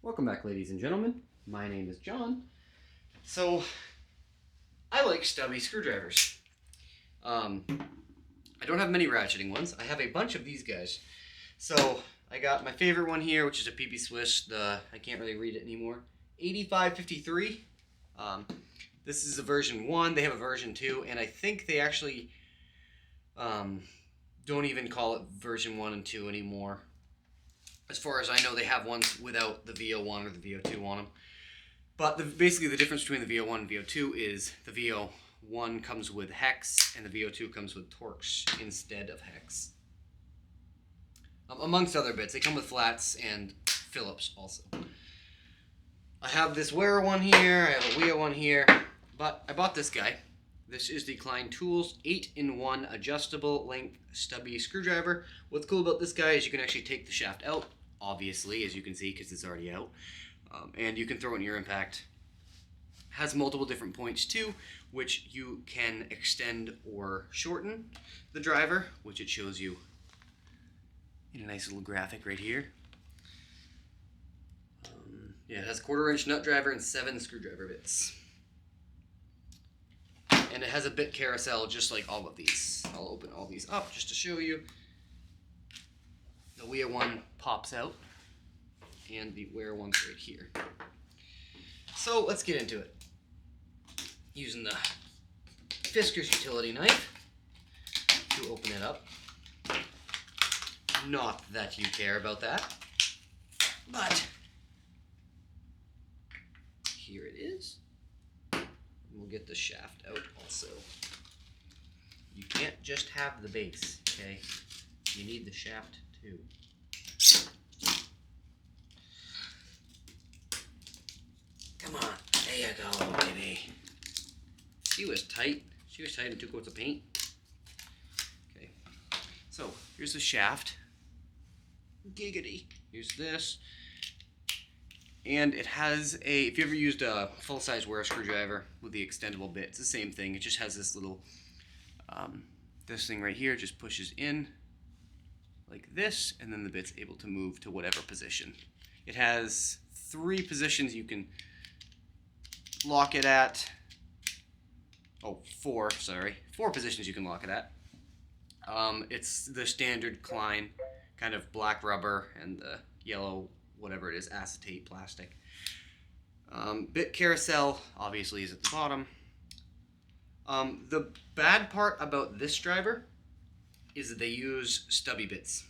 Welcome back, ladies and gentlemen. My name is John. So, I like stubby screwdrivers. I don't have many ratcheting ones. I have a bunch of these guys. So, I got my favorite one here, which is a PP Swiss. I can't really read it anymore. 8553. This is a version 1. They have a version 2, and I think they actually don't even call it version 1 and 2 anymore. As far as I know, they have ones without the VO1 or the VO2 on them. But basically the difference between the VO1 and VO2 is the VO1 comes with hex and the VO2 comes with Torx instead of hex. Amongst other bits. They come with flats and Phillips also. I have this Wera one here, I have a Wiha one here, but I bought this guy. This is the Klein Tools 8-in-1 adjustable length stubby screwdriver. What's cool about this guy is you can actually take the shaft out, obviously, as you can see, because it's already out. And you can throw it in your impact. Has multiple different points too, which you can extend or shorten the driver, which it shows you in a nice little graphic right here. Yeah, it has a 1/4-inch nut driver and 7 screwdriver bits. And it has a bit carousel just like all of these. I'll open all these up just to show you. The Wiha one pops out, and the Wera one's right here. So let's get into it. Using the Fisker's utility knife to open it up. Not that you care about that, but here it is. We'll get the shaft out also. You can't just have the base, okay? You need the shaft too. Come on, there you go, baby. She was tight. She was tight in 2 coats of paint. Okay, so here's the shaft. Giggity. Here's this. And it has a, if you ever used a full-size Wera screwdriver with the extendable bit, it's the same thing. It just has this little, this thing right here just pushes in like this, and then the bit's able to move to whatever position. It has 3 positions you can lock it at. Oh, 4, sorry. 4 positions you can lock it at. It's the standard Klein, kind of black rubber and the yellow whatever it is, acetate plastic. Bit carousel obviously is at the bottom. The bad part about this driver is that they use stubby bits.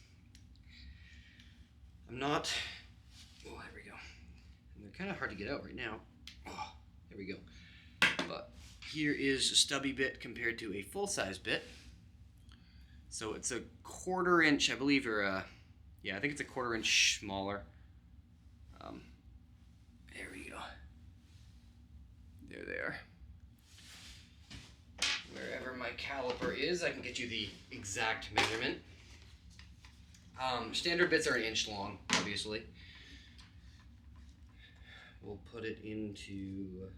Oh, there we go. And they're kind of hard to get out right now. Oh, there we go. But here is a stubby bit compared to a full-size bit. So it's a 1/4 inch, I believe, or yeah, I think it's a 1/4 inch smaller. There we go. There. Wherever my caliper is, I can get you the exact measurement. Standard bits are 1 inch long, obviously. We'll put it into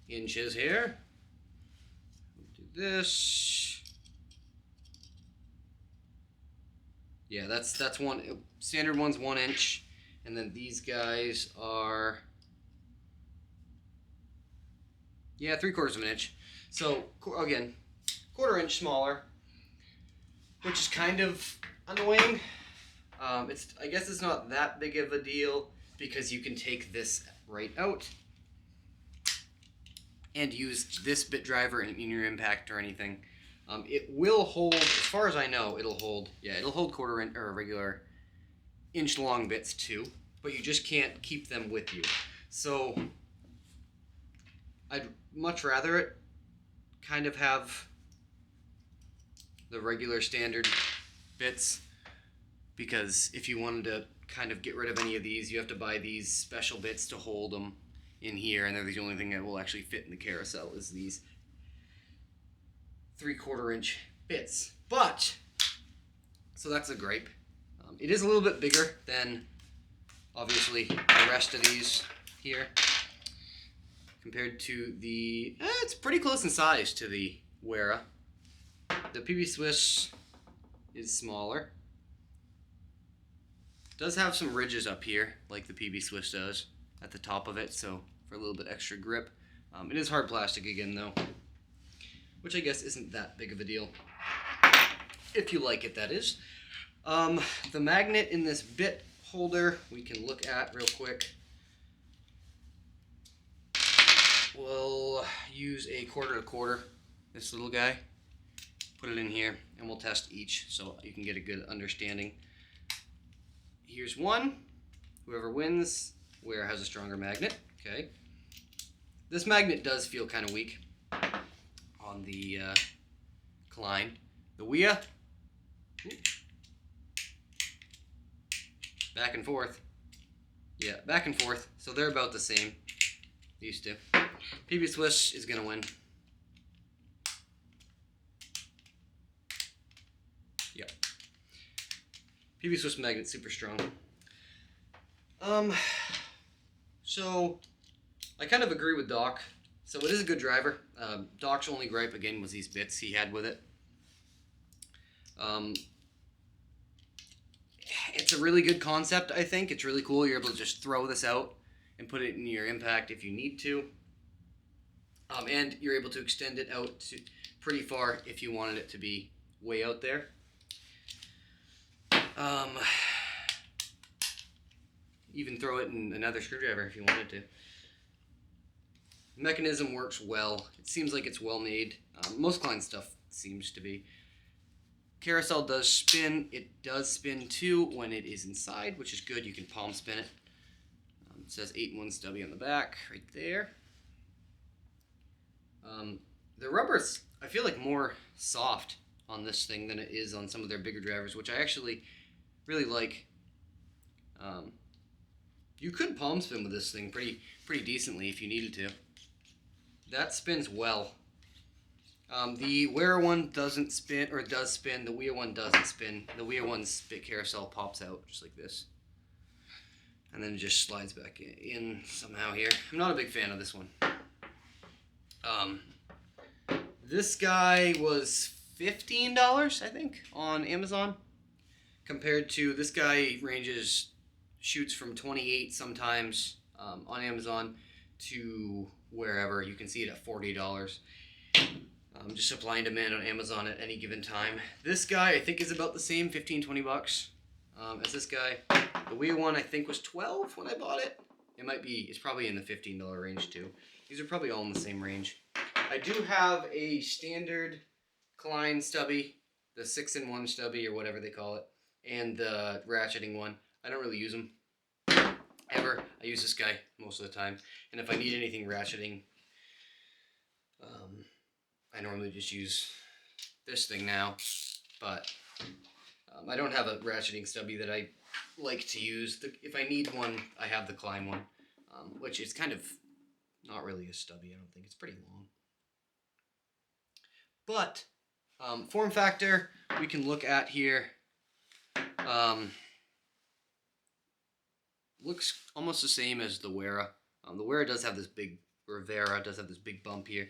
inches here. We'll do this. Yeah, that's one. Standard one's 1 inch. And then these guys are, yeah, 3/4 of an inch. So again, 1/4 inch smaller, which is kind of annoying. I guess it's not that big of a deal because you can take this right out and use this bit driver in your impact or anything. It will hold, as far as I know, it'll hold 1/4 inch or regular inch long bits too, but you just can't keep them with you. So I'd much rather it kind of have the regular standard bits, because if you wanted to kind of get rid of any of these, you have to buy these special bits to hold them in here, and they're the only thing that will actually fit in the carousel is these 3/4 inch bits. But so that's a gripe. It is a little bit bigger than, obviously, the rest of these here. Compared to the, it's pretty close in size to the Wera. The PP Swiss is smaller. Does have some ridges up here, like the PB Swiss does, at the top of it, so for a little bit extra grip. It is hard plastic again, though, which I guess isn't that big of a deal. If you like it, that is. The magnet in this bit holder we can look at real quick. We'll use a 1/4 to 1/4, this little guy. Put it in here, and we'll test each so you can get a good understanding. Here's one. Whoever wins, Wera has a stronger magnet. Okay. This magnet does feel kind of weak on the Klein. The Wiha, back and forth. Yeah, back and forth. So they're about the same. These two. PB Swiss is gonna win. Yep. PB Swiss magnet super strong. So I kind of agree with Doc. So it is a good driver. Doc's only gripe again was these bits he had with it. It's a really good concept, I think. It's really cool. You're able to just throw this out and put it in your impact if you need to. And you're able to extend it out to pretty far if you wanted it to be way out there. Even throw it in another screwdriver if you wanted to. The mechanism works well. It seems like it's well made. Most Klein stuff seems to be. Carousel does spin. It does spin too when it is inside, which is good. You can palm spin it. It says 8-in-1 Stubby on the back right there. The rubber's, I feel like, more soft on this thing than it is on some of their bigger drivers, which I actually really like. You could palm spin with this thing pretty decently if you needed to. That spins well. The Wera one doesn't spin, or does spin. The Wiha one doesn't spin. The Wiha one's spit carousel pops out just like this. And then it just slides back in somehow here. I'm not a big fan of this one. This guy was $15, I think, on Amazon. Compared to this guy shoots from 28 sometimes on Amazon to wherever. You can see it at $40. Just supply and demand on Amazon at any given time. This guy I think is about the same, 15-20 bucks as this guy. The Wiha one I think was 12 when I bought it. It's probably in the $15 range too. These are probably all in the same range. I do have a standard Klein Stubby, the 6-in-1 Stubby or whatever they call it, and the ratcheting one. I don't really use them ever. I use this guy most of the time, and if I need anything ratcheting, I normally just use this thing now, but I don't have a ratcheting Stubby that I like to use. If I need one, I have the Klein one, which is kind of not really a Stubby, I don't think. It's pretty long. But form factor, we can look at here. Looks almost the same as the Wera. The Wera does have this big, or Wera does have this big bump here.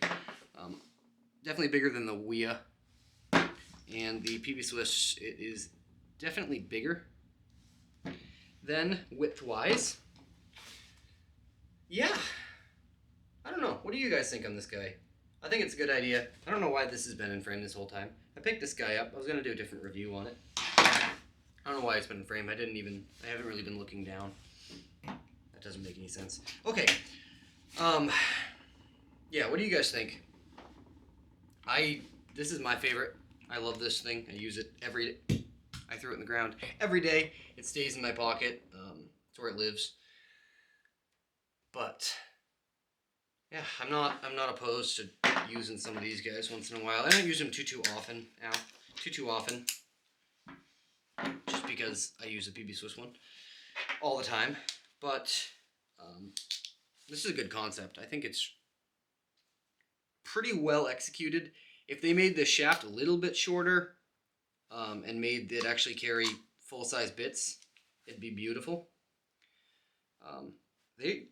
Definitely bigger than the Wiha. And the PB Swiss, it is definitely bigger. Then, width-wise, yeah, I don't know. What do you guys think on this guy? I think it's a good idea. I don't know why this has been in frame this whole time. I picked this guy up. I was going to do a different review on it. I don't know why it's been in frame. I haven't really been looking down. That doesn't make any sense. Okay. Yeah, what do you guys think? This is my favorite. I love this thing. I use it every day. I throw it in the ground every day. It stays in my pocket. It's where it lives. But yeah, I'm not opposed to using some of these guys once in a while. I don't use them too often now. Too often. Just because I use the PB Swiss one all the time. But this is a good concept. I think it's pretty well executed. If they made the shaft a little bit shorter and made it actually carry full-size bits, it'd be beautiful.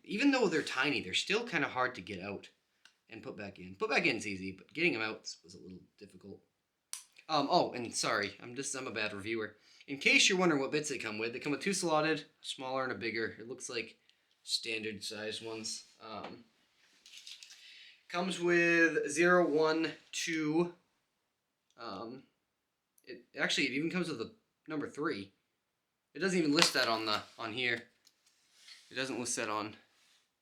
Even though they're tiny, they're still kind of hard to get out and put back in. Put back in's easy, but getting them out was a little difficult. Oh, and sorry, I'm a bad reviewer. In case you're wondering what bits they come with 2 slotted, a smaller and a bigger. It looks like standard size ones. Comes with 0, 1, 2. It even comes with a number 3. It doesn't even list that on here. It doesn't list that on.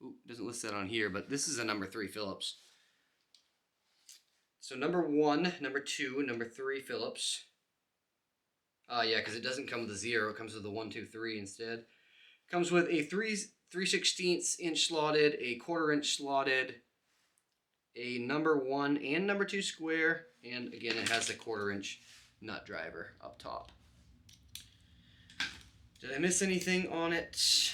It doesn't list that on here, but this is a number 3 Phillips. So number 1, number 2, number 3 Phillips. Yeah, because it doesn't come with a 0. It comes with a 1, 2, 3 instead. Comes with a 3/16 inch slotted, a 1/4 inch slotted, a number 1 and number 2 square, and again it has the 1/4 inch nut driver up top. Did I miss anything on it?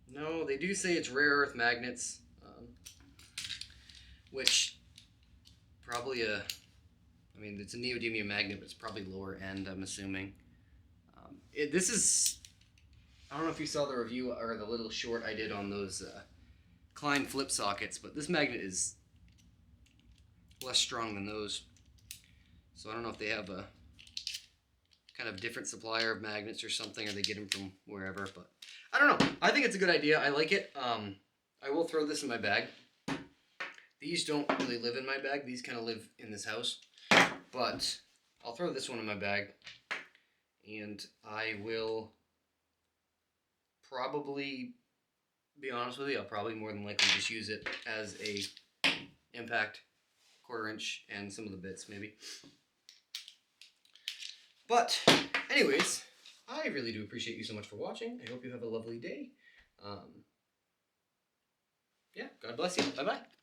No, they do say it's rare earth magnets, which probably it's a neodymium magnet, but it's probably lower end, I'm assuming. This is, I don't know if you saw the review or the little short I did on those Klein flip sockets, but this magnet is less strong than those. So I don't know if they have a kind of different supplier of magnets or something, or they get them from wherever, but I don't know. I think it's a good idea. I like it. I will throw this in my bag. These don't really live in my bag. These kind of live in this house, but I'll throw this one in my bag, and I will probably, be honest with you, I'll probably more than likely just use it as a impact 1/4 inch and some of the bits maybe. But anyways, I really do appreciate you so much for watching. I hope you have a lovely day. Yeah, God bless you. Bye-bye.